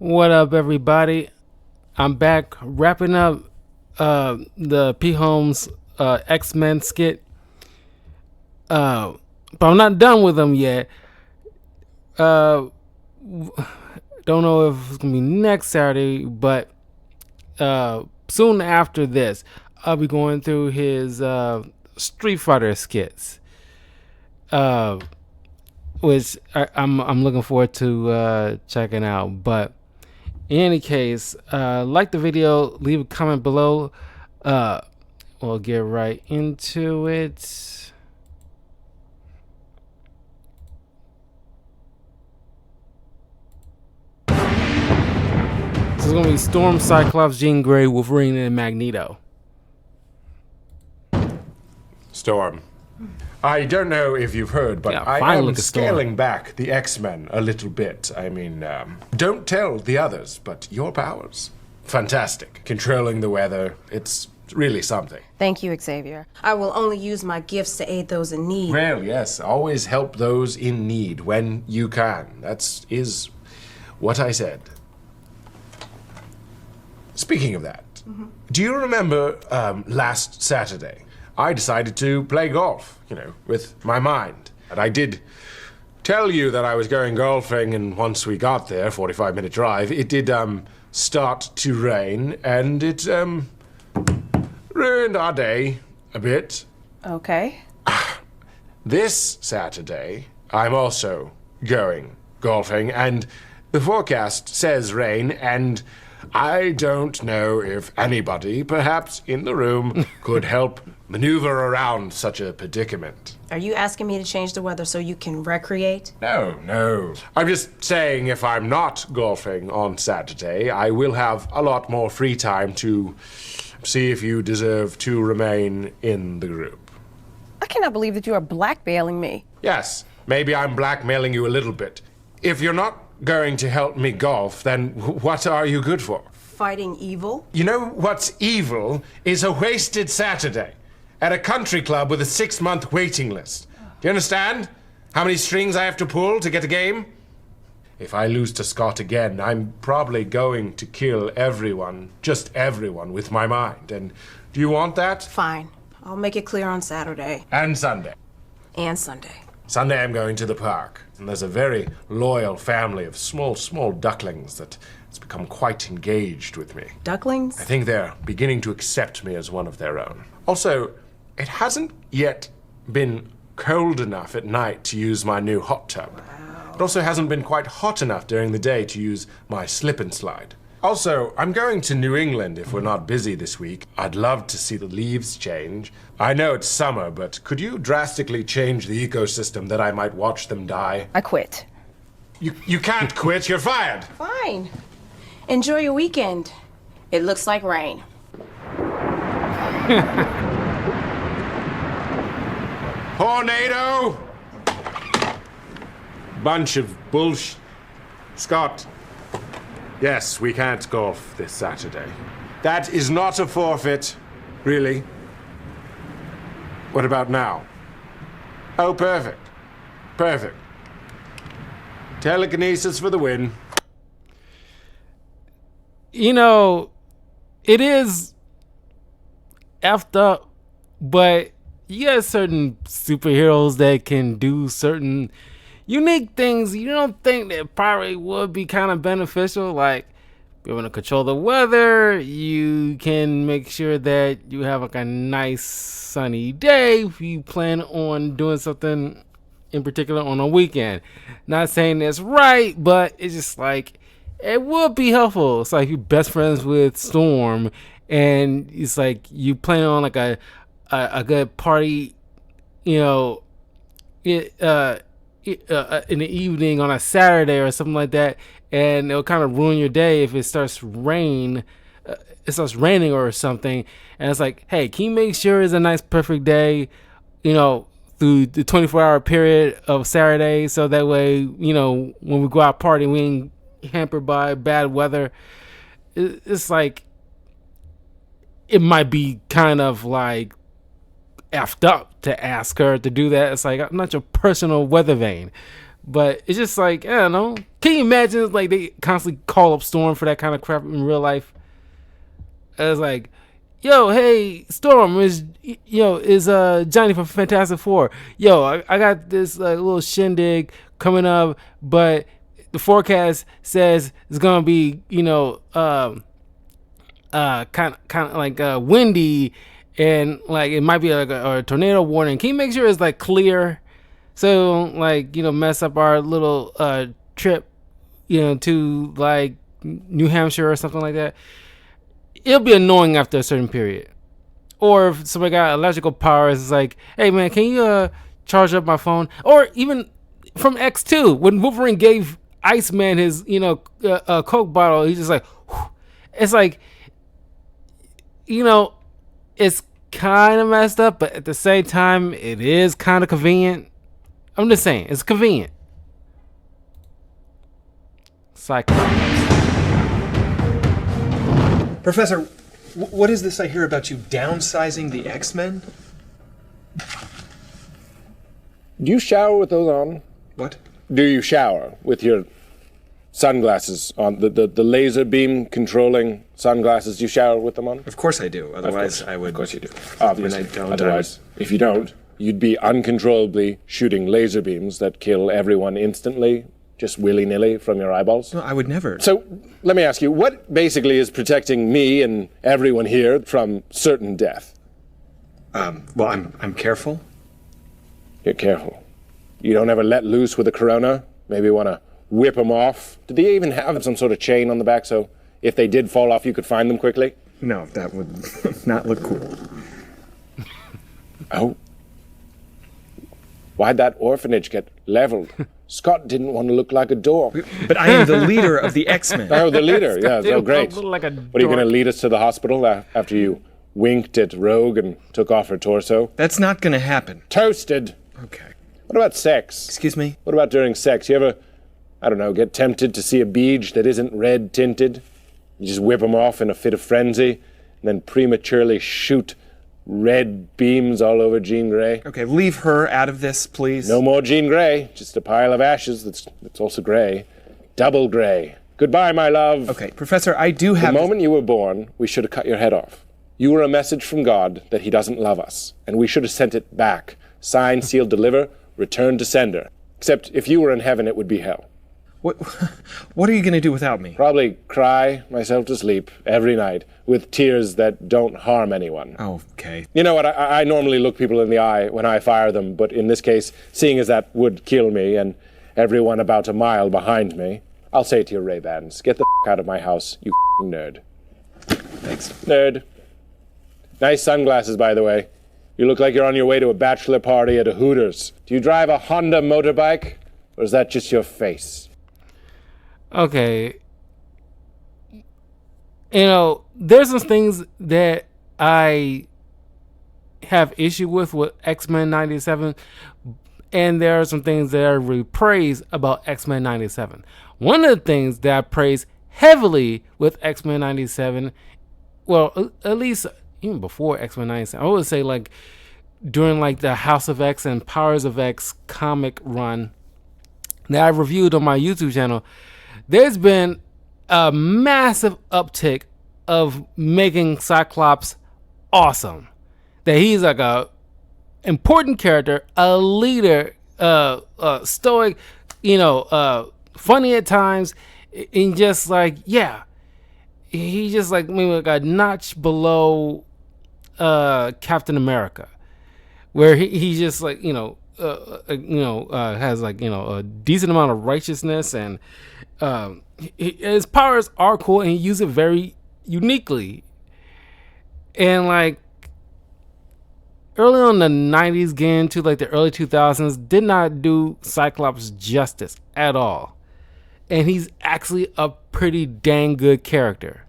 What up, everybody? I'm back wrapping up the P. Holmes X-Men skit. But I'm not done with them yet. Don't know if it's going to be next Saturday, but soon after this, I'll be going through his Street Fighter skits. Which I'm looking forward to checking out. But in any case, like the video, leave a comment below. We'll get right into it. This is going to be Storm, Cyclops, Jean Grey, Wolverine, and Magneto. Storm. I don't know if you've heard, but I am scaling back the X-Men a little bit. I mean, don't tell the others, but your powers. Fantastic. Controlling the weather, it's really something. Thank you, Xavier. I will only use my gifts to aid those in need. Well, yes, always help those in need when you can. That is what I said. Speaking of that, do you remember last Saturday? I decided to play golf, with my mind. And I did tell you that I was going golfing, and once we got there, 45-minute drive, it did start to rain, and it ruined our day a bit. Okay. This Saturday, I'm also going golfing, and the forecast says rain, and I don't know if anybody, perhaps in the room, could help maneuver around such a predicament. Are you asking me to change the weather so you can recreate? No. I'm just saying if I'm not golfing on Saturday, I will have a lot more free time to see if you deserve to remain in the group. I cannot believe that you are blackmailing me. Yes, maybe I'm blackmailing you a little bit. If you're not going to help me golf, then what are you good for? Fighting evil? You know what's evil is a wasted Saturday at a country club with a 6-month waiting list. Do you understand how many strings I have to pull to get a game? If I lose to Scott again, I'm probably going to kill everyone, just everyone, with my mind. And do you want that? Fine. I'll make it clear on Saturday. And Sunday. And Sunday. Sunday I'm going to the park. And there's a very loyal family of small ducklings that has become quite engaged with me. Ducklings? I think they're beginning to accept me as one of their own. Also, it hasn't yet been cold enough at night to use my new hot tub. Wow. It also hasn't been quite hot enough during the day to use my slip and slide. Also, I'm going to New England if we're not busy this week. I'd love to see the leaves change. I know it's summer, but could you drastically change the ecosystem that I might watch them die? I quit. You can't quit, you're fired. Fine. Enjoy your weekend. It looks like rain. Tornado! Bunch of bullsh. Scott. Yes, we can't golf this Saturday. That is not a forfeit, really. What about now? Oh, perfect. Perfect. Telekinesis for the win. It is effed up, but you got certain superheroes that can do certain unique things you don't think that probably would be kind of beneficial. Like, if you want to control the weather, you can make sure that you have like a nice sunny day if you plan on doing something in particular on a weekend. Not saying that's right, but it's just like it would be helpful. It's like you're best friends with Storm, and it's like you plan on like a good party, in the evening on a Saturday or something like that, and it'll kind of ruin your day if it starts raining or something. And it's like, hey, can you make sure it's a nice perfect day, through the 24-hour period of Saturday, so that way, when we go out partying, we ain't hampered by bad weather. It's like it might be kind of like effed up to ask her to do that. It's like, I'm not your personal weather vane. But it's just like, I don't know. Can you imagine like they constantly call up Storm for that kind of crap in real life? It's like, yo, hey, Storm, is Johnny from Fantastic Four. Yo, I got this little shindig coming up, but the forecast says it's gonna be, kind of like windy, and like it might be like a tornado warning. Can you make sure it's like clear, so like mess up our little trip, to like New Hampshire or something like that? It'll be annoying after a certain period. Or if somebody got electrical powers, it's like, hey man, can you charge up my phone? Or even from X2, when Wolverine gave Iceman his Coke bottle, he's just like, whew. It's like, it's kind of messed up, but at the same time, it is kind of convenient. I'm just saying, it's convenient. Cyclops. Professor, what is this I hear about you downsizing the X-Men? Do you shower with those on? What? Do you shower with your sunglasses on? The laser beam controlling sunglasses, do you shower with them on? Of course I do. Otherwise, I would. Of course you do. Obviously. When I don't, Otherwise, if you don't, you'd be uncontrollably shooting laser beams that kill everyone instantly, just willy-nilly from your eyeballs. No, I would never. So, let me ask you, what basically is protecting me and everyone here from certain death? Well, I'm careful. You're careful. You don't ever let loose with a corona? Maybe want to whip them off? Did they even have some sort of chain on the back so if they did fall off, you could find them quickly? No, that would not look cool. Oh. Why'd that orphanage get leveled? Scott didn't want to look like a dork. But I am the leader of the X-Men. Oh, the leader. Yeah, so great. Like What are you going to lead us to the hospital after you winked at Rogue and took off her torso? That's not going to happen. Toasted. Okay. What about sex? Excuse me? What about during sex? You ever, I don't know, get tempted to see a beach that isn't red tinted? You just whip them off in a fit of frenzy and then prematurely shoot red beams all over Jean Grey. Okay, leave her out of this, please. No more Jean Grey. Just a pile of ashes that's also grey. Double grey. Goodbye, my love. Okay, Professor, I do have... The moment you were born, we should have cut your head off. You were a message from God that he doesn't love us, and we should have sent it back. Sign, seal, deliver, return to sender. Except if you were in heaven, it would be hell. What are you going to do without me? Probably cry myself to sleep every night with tears that don't harm anyone. Oh, okay. You know what? I normally look people in the eye when I fire them, but in this case, seeing as that would kill me and everyone about a mile behind me, I'll say to your Ray-Bans, get the out of my house, you nerd. Thanks. Nerd. Nice sunglasses, by the way. You look like you're on your way to a bachelor party at a Hooters. Do you drive a Honda motorbike, or is that just your face? Okay. There's some things that I have issue with X-Men 97, and there are some things that I really praise about X-Men 97. One of the things that I praise heavily with X-Men 97, well, at least even before X-Men 97, I would say like during like the House of X and Powers of X comic run that I reviewed on my YouTube channel, there's been a massive uptick of making Cyclops awesome. That he's like a important character, a leader, stoic, funny at times, and just like, yeah, he just like maybe like a notch below Captain America, where he just like has like a decent amount of righteousness, and his powers are cool and he uses it very uniquely. And like early on in the 90s, getting into like the early 2000s, did not do Cyclops justice at all. And he's actually a pretty dang good character.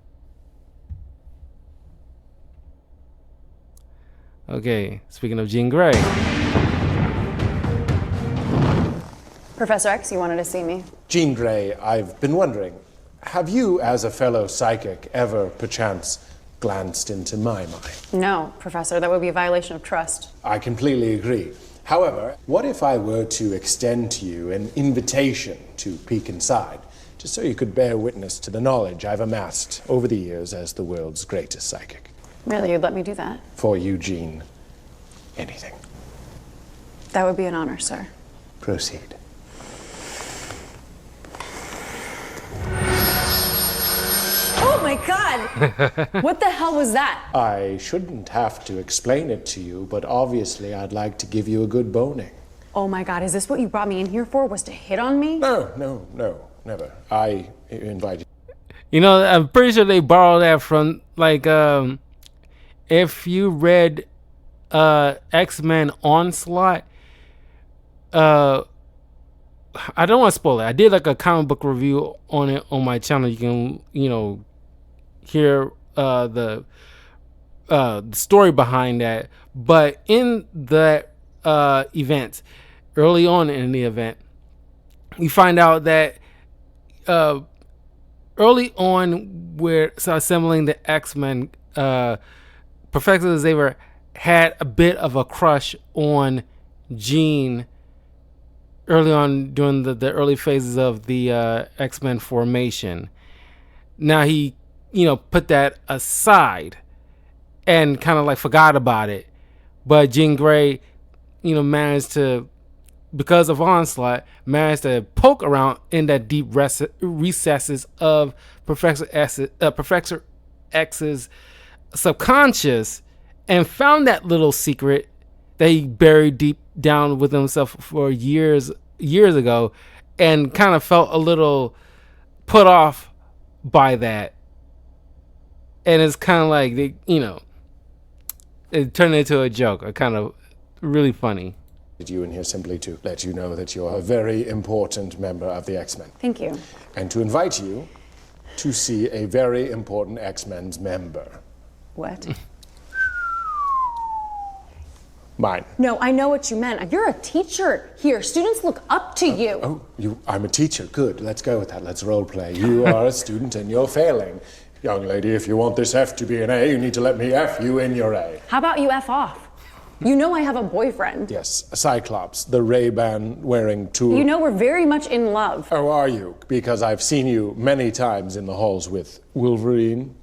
Okay, speaking of Jean Grey. Professor X, you wanted to see me. Jean Grey, I've been wondering, have you, as a fellow psychic, ever, perchance, glanced into my mind? No, Professor, that would be a violation of trust. I completely agree. However, what if I were to extend to you an invitation to peek inside, just so you could bear witness to the knowledge I've amassed over the years as the world's greatest psychic? Really, you'd let me do that? For Eugene, anything. That would be an honor, sir. Proceed. Oh my God! What the hell was that? I shouldn't have to explain it to you, but obviously I'd like to give you a good boning. Oh my God, is this what you brought me in here for? Was to hit on me? No, never. I invited. You know, I'm pretty sure they borrowed that from, like, if you read X-Men Onslaught, I don't want to spoil it. I did like a comic book review on it on my channel. You can, hear the story behind that. But in that event, early on in the event, we find out that early on, we're assembling the X-Men, Professor Xavier had a bit of a crush on Jean early on during the early phases of the X-Men formation. Now he, put that aside and kind of like forgot about it. But Jean Grey, managed to, because of Onslaught, managed to poke around in that deep recesses of Professor X's subconscious and found that little secret that he buried deep down with himself for years ago, and kind of felt a little put off by that. And it's kind of like, it turned into a joke, a kind of really funny. You in here simply to let you know that you're a very important member of the X-Men. Thank you. And to invite you to see a very important X-Men's member. What? Mine. No, I know what you meant. You're a teacher here. Students look up to you. I'm a teacher. Good. Let's go with that. Let's role play. You are a student and you're failing. Young lady, if you want this F to be an A, you need to let me F you in your A. How about you F off? You know I have a boyfriend. Yes, Cyclops, the Ray-Ban wearing tool. You know we're very much in love. Oh, are you? Because I've seen you many times in the halls with Wolverine.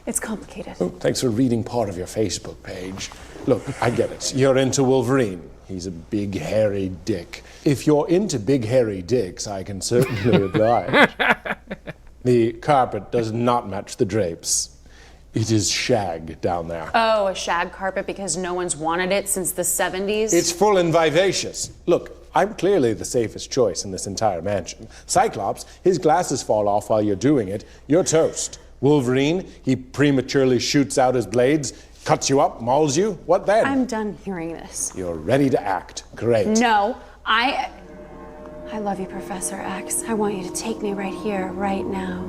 It's complicated. Oh, thanks for reading part of your Facebook page. Look, I get it. You're into Wolverine. He's a big, hairy dick. If you're into big, hairy dicks, I can certainly oblige. The carpet does not match the drapes. It is shag down there. Oh, a shag carpet because no one's wanted it since the 70s? It's full and vivacious. Look, I'm clearly the safest choice in this entire mansion. Cyclops, his glasses fall off while you're doing it. You're toast. Wolverine, he prematurely shoots out his blades, cuts you up, mauls you. What then? I'm done hearing this. You're ready to act. Great. No, I love you, Professor X. I want you to take me right here, right now.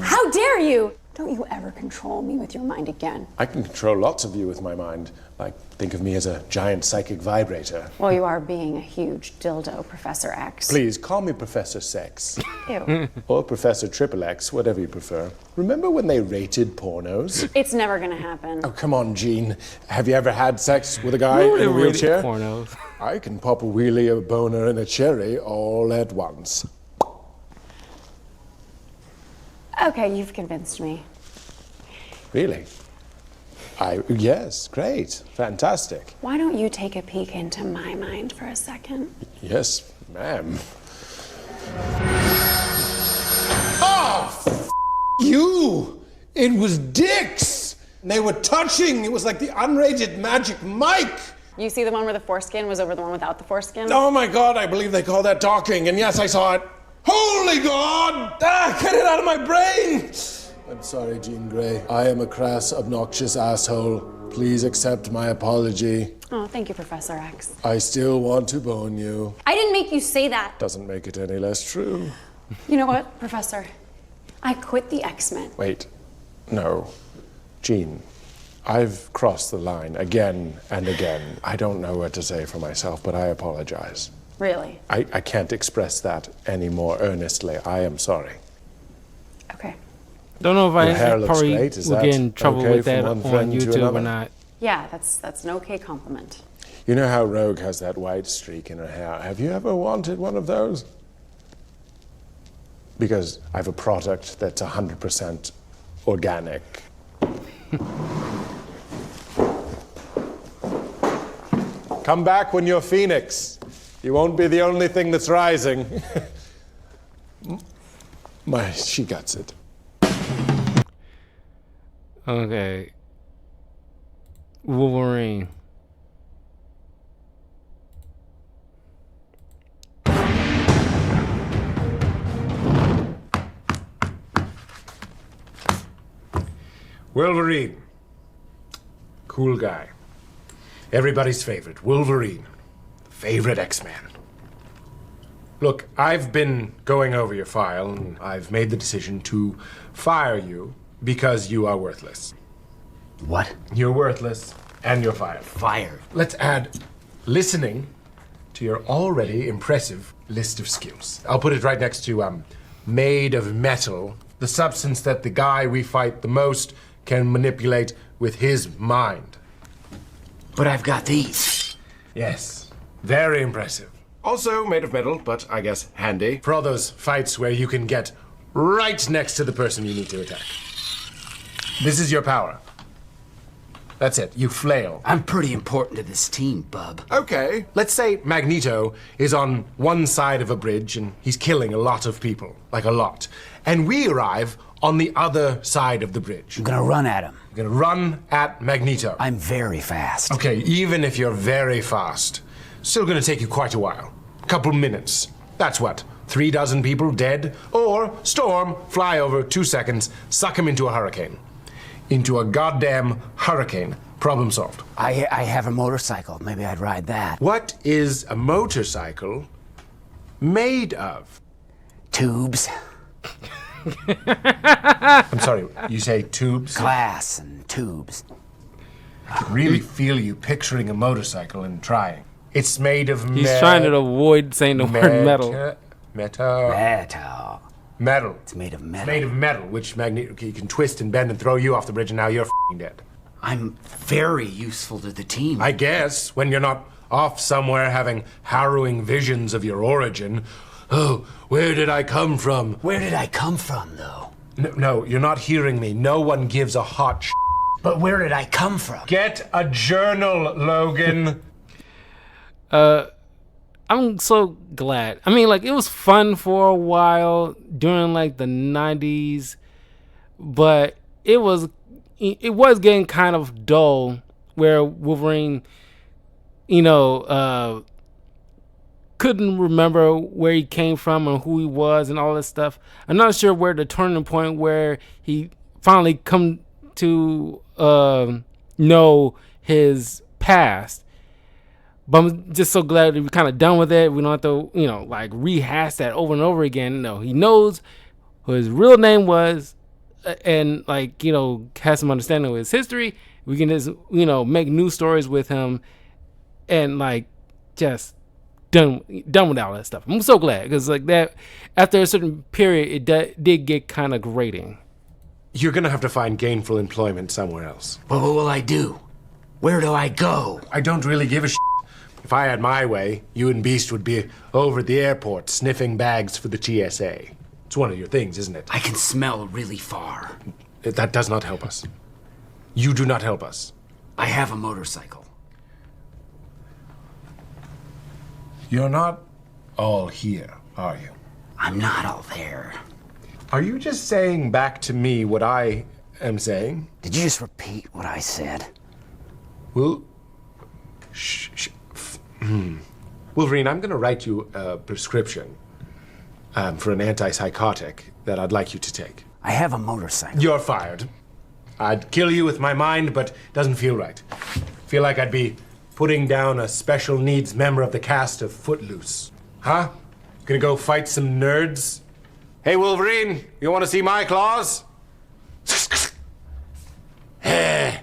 How dare you! Don't you ever control me with your mind again. I can control lots of you with my mind. Like, think of me as a giant psychic vibrator. Well, you are being a huge dildo, Professor X. Please, call me Professor Sex. Ew. Or Professor Triple X, whatever you prefer. Remember when they rated pornos? It's never gonna happen. Oh, come on, Gene. Have you ever had sex with a guy in a wheelchair? Pornos. I can pop a wheelie, a boner, and a cherry all at once. Okay, you've convinced me. Really? Yes, great, fantastic. Why don't you take a peek into my mind for a second? Yes, ma'am. Oh, you! It was dicks! They were touching. It was like the unrated Magic Mike. You see the one where the foreskin was over the one without the foreskin? Oh my God, I believe they call that talking. And yes, I saw it. Holy God! Ah, get it out of my brain! I'm sorry, Jean Grey. I am a crass, obnoxious asshole. Please accept my apology. Oh, thank you, Professor X. I still want to bone you. I didn't make you say that. Doesn't make it any less true. You know what, Professor? I quit the X-Men. Wait. No. Jean, I've crossed the line again and again. I don't know what to say for myself, but I apologize. Really? I can't express that any more earnestly. I am sorry. Okay. Don't know if Your hair I looks probably great. Is will that get in trouble okay with that from on one friend to YouTube or another? not. Yeah, that's an okay compliment. You know how Rogue has that white streak in her hair? Have you ever wanted one of those? Because I have a product that's 100% organic. Come back when you're Phoenix. You won't be the only thing that's rising. She gets it. Okay. Wolverine. Wolverine. Cool guy. Everybody's favorite. Wolverine. Favorite X-Man. Look, I've been going over your file, and I've made the decision to fire you because you are worthless. What? You're worthless, and you're fired. Fired. Let's add listening to your already impressive list of skills. I'll put it right next to made of metal, the substance that the guy we fight the most can manipulate with his mind. But I've got these. Yes, very impressive. Also made of metal, but I guess handy for all those fights where you can get right next to the person you need to attack. This is your power. That's it, you flail. I'm pretty important to this team, bub. Okay, let's say Magneto is on one side of a bridge and he's killing a lot of people, like a lot. And we arrive on the other side of the bridge. I'm gonna run at him. You're gonna run at Magneto. I'm very fast. Okay, even if you're very fast, still gonna take you quite a while. Couple minutes. That's what, 36 people dead? Or Storm, fly over 2 seconds, suck him into a hurricane. Into a goddamn hurricane. Problem solved. I have a motorcycle. Maybe I'd ride that. What is a motorcycle made of? Tubes, I'm sorry, you say tubes? glass, and tubes. I can really feel you picturing a motorcycle and trying. It's made of He's trying to avoid saying the word metal. Metal. Metal. It's made of metal. It's made of metal, which Magneto can twist and bend and throw you off the bridge, and now you're f***ing dead. I'm very useful to the team. I guess, when you're not off somewhere having harrowing visions of your origin. Oh, where did I come from? Where did I come from, though? No, you're not hearing me. No one gives a hot sh**. But where did I come from? Get a journal, Logan. I'm so glad. I mean, like, it was fun for a while during like the 90s, but it was getting kind of dull where Wolverine, couldn't remember where he came from and who he was and all this stuff. I'm not sure where the turning point where he finally come to know his past. But I'm just so glad that we're kind of done with it. We don't have to, like rehash that over and over again. No, he knows who his real name was, and has some understanding of his history. We can just, make new stories with him, and just done with all that stuff. I'm so glad because that after a certain period, it did get kind of grating. You're gonna have to find gainful employment somewhere else. Well, what will I do? Where do I go? I don't really give a shit. If I had my way, you and Beast would be over at the airport sniffing bags for the TSA. It's one of your things, isn't it? I can smell really far. That does not help us. You do not help us. I have a motorcycle. You're not all here, are you? I'm not all there. Are you just saying back to me what I am saying? Did you just repeat what I said? Well, Wolverine, I'm going to write you a prescription for an antipsychotic that I'd like you to take. I have a motorcycle. You're fired. I'd kill you with my mind, but it doesn't feel right. Feel like I'd be putting down a special needs member of the cast of Footloose. Huh? Gonna go fight some nerds? Hey, Wolverine, you want to see my claws? Hey,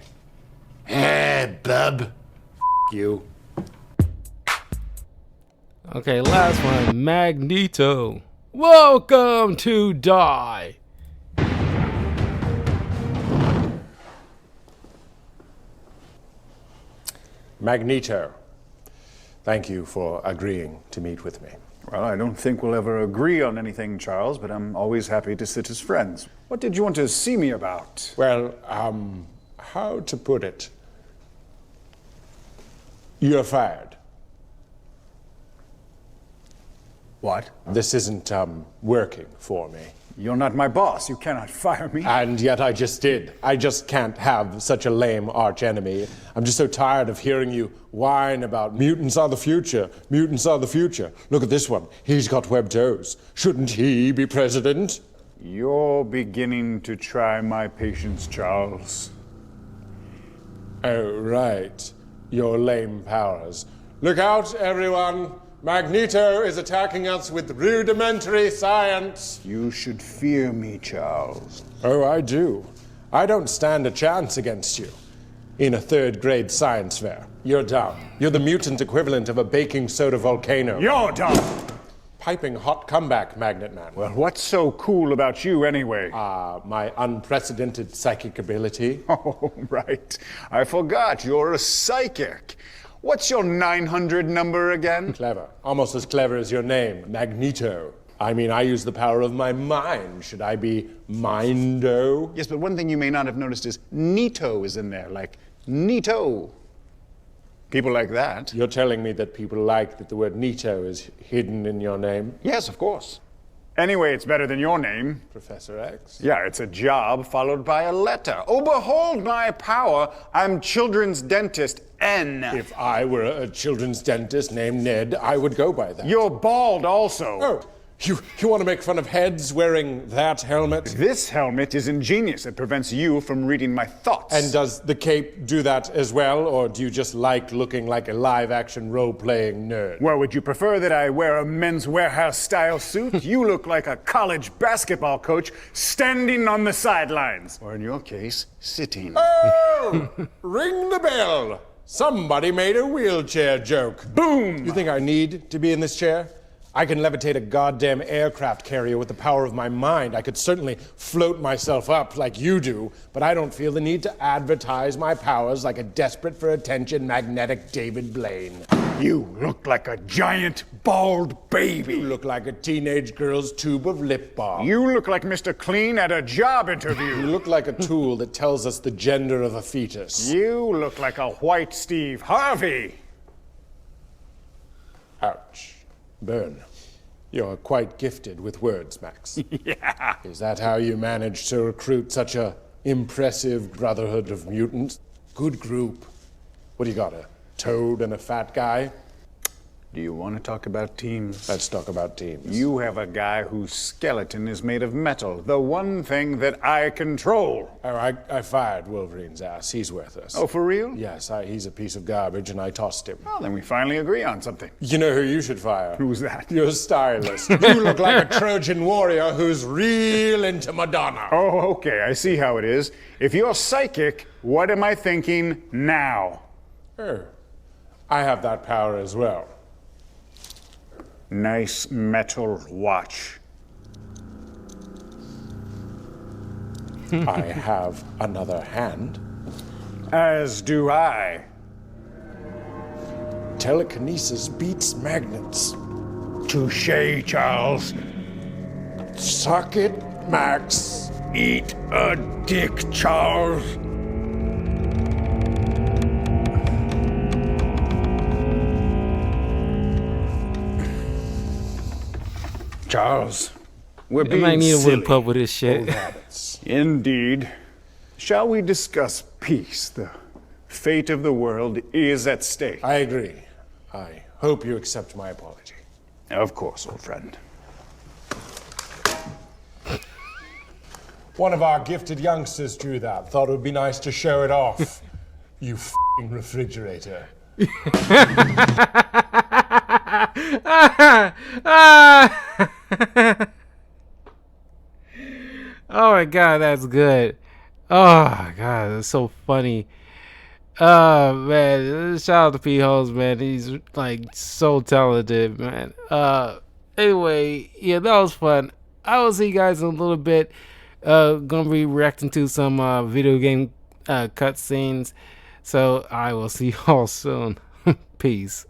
bub. You. Okay, last one, Magneto. Welcome to Die. Magneto, Thank you for agreeing to meet with me. Well, I don't think we'll ever agree on anything, Charles, but I'm always happy to sit as friends. What did you want to see me about? Well, how to put it? You're fired. What? This isn't, working for me. You're not my boss. You cannot fire me. And yet I just did. I just can't have such a lame archenemy. I'm just so tired of hearing you whine about mutants are the future. Mutants are the future. Look at this one. He's got webbed toes. Shouldn't he be president? You're beginning to try my patience, Charles. Oh, right. Your lame powers. Look out, everyone. Magneto is attacking us with rudimentary science. You should fear me, Charles. Oh, I do. I don't stand a chance against you. In a third-grade science fair. You're dumb. You're the mutant equivalent of a baking soda volcano. You're dumb! Piping hot comeback, Magnet Man. Well, what's so cool about you, anyway? My unprecedented psychic ability. Oh, right. I forgot. You're a psychic. What's your 900 number again? Clever. Almost as clever as your name, Magneto. I mean, I use the power of my mind. Should I be Mindo? Yes, but one thing you may not have noticed is Nito is in there, like Nito. People like that. You're telling me that people like that the word Nito is hidden in your name? Yes, of course. Anyway, it's better than your name. Professor X? Yeah, it's a job followed by a letter. Oh, behold my power. I'm children's dentist N. If I were a children's dentist named Ned, I would go by that. You're bald also. Oh, you want to make fun of heads wearing that helmet? This helmet is ingenious. It prevents you from reading my thoughts. And does the cape do that as well, or do you just like looking like a live-action role-playing nerd? Well, would you prefer that I wear a Men's Warehouse-style suit? You look like a college basketball coach standing on the sidelines. Or in your case, sitting. Oh! Ring the bell! Somebody made a wheelchair joke. Boom! You think I need to be in this chair? I can levitate a goddamn aircraft carrier with the power of my mind. I could certainly float myself up like you do, but I don't feel the need to advertise my powers like a desperate for attention magnetic David Blaine. You look like a giant bald baby. You look like a teenage girl's tube of lip balm. You look like Mr. Clean at a job interview. You look like a tool that tells us the gender of a fetus. You look like a white Steve Harvey. Ouch. Burn. You're quite gifted with words, Max. Yeah. Is that how you managed to recruit such a impressive brotherhood of mutants? Good group. What do you got, a toad and a fat guy? Do you want to talk about teams? Let's talk about teams. You have a guy whose skeleton is made of metal, the one thing that I control. Oh, I fired Wolverine's ass. He's worthless. Oh, for real? Yes, he's a piece of garbage, and I tossed him. Well, then we finally agree on something. You know who you should fire? Who's that? Your stylist. You look like a Trojan warrior who's real into Madonna. Oh, okay, I see how it is. If you're psychic, what am I thinking now? Oh, I have that power as well. Nice metal watch. I have another hand. As do I. Telekinesis beats magnets. Touché, Charles. Suck it, Max. Eat a dick, Charles. Charles, we're being Magneto silly. wouldn't pub with this shit. Old habits. Indeed. Shall we discuss peace? The fate of the world is at stake. I agree. I hope you accept my apology. Of course, old friend. One of our gifted youngsters drew that. Thought it would be nice to show it off. You f***ing refrigerator. Oh my god, that's good. Oh god, that's so funny. Oh man, shout out to P. Holmes, man. He's like so talented, man. Anyway, yeah, that was fun. I will see you guys in a little bit. Gonna be reacting to some video game cutscenes. So I will see you all soon. Peace.